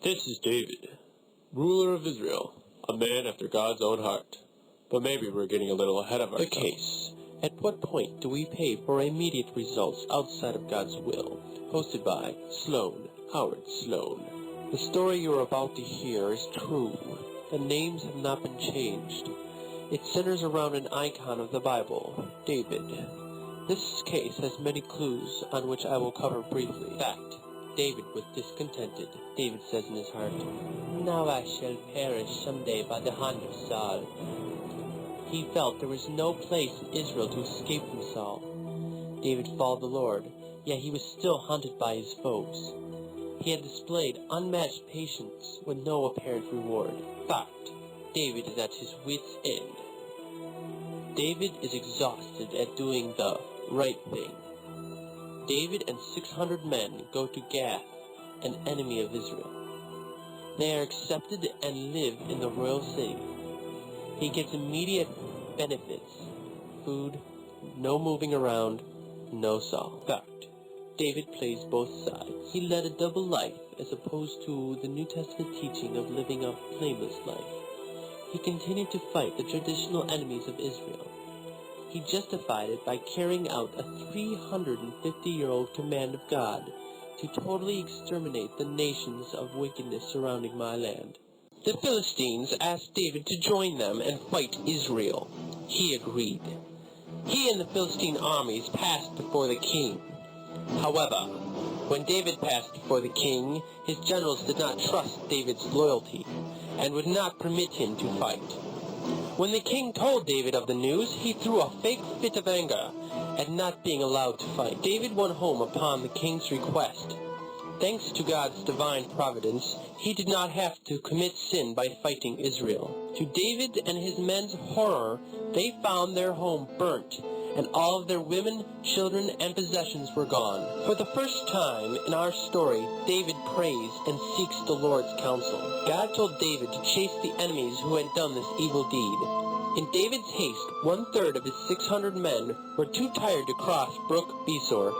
This is David, ruler of Israel, a man after God's own heart. But maybe we're getting a little ahead of ourselves. The case. At what point do we pay for immediate results outside of God's will? Hosted by Sloan, Howard Sloan. The story you're about to hear is true. The names have not been changed. It centers around an icon of the Bible, David. This case has many clues on which I will cover briefly. Fact. David was discontented. David says in his heart, "Now I shall perish someday by the hand of Saul." He felt there was no place in Israel to escape from Saul. David followed the Lord, yet he was still hunted by his foes. He had displayed unmatched patience with no apparent reward. Fact. David is at his wit's end. David is exhausted at doing the right thing. David and 600 men go to Gath, an enemy of Israel. They are accepted and live in the royal city. He gets immediate benefits: food, no moving around, no Saul. Fact. David plays both sides. He led a double life as opposed to the New Testament teaching of living a blameless life. He continued to fight the traditional enemies of Israel. He justified it by carrying out a 350-year-old command of God to totally exterminate the nations of wickedness surrounding my land. The Philistines asked David to join them and fight Israel. He agreed. He and the Philistine armies passed before the king. However, when David passed before the king, his generals did not trust David's loyalty and would not permit him to fight. When the king told David of the news, he threw a fake fit of anger at not being allowed to fight. David went home upon the king's request. Thanks to God's divine providence, he did not have to commit sin by fighting Israel. To David and his men's horror, they found their home burnt, and all of their women, children, and possessions were gone. For the first time in our story, David prays and seeks the Lord's counsel. God told David to chase the enemies who had done this evil deed. In David's haste, 1/3 of his 600 men were too tired to cross Brook Besor.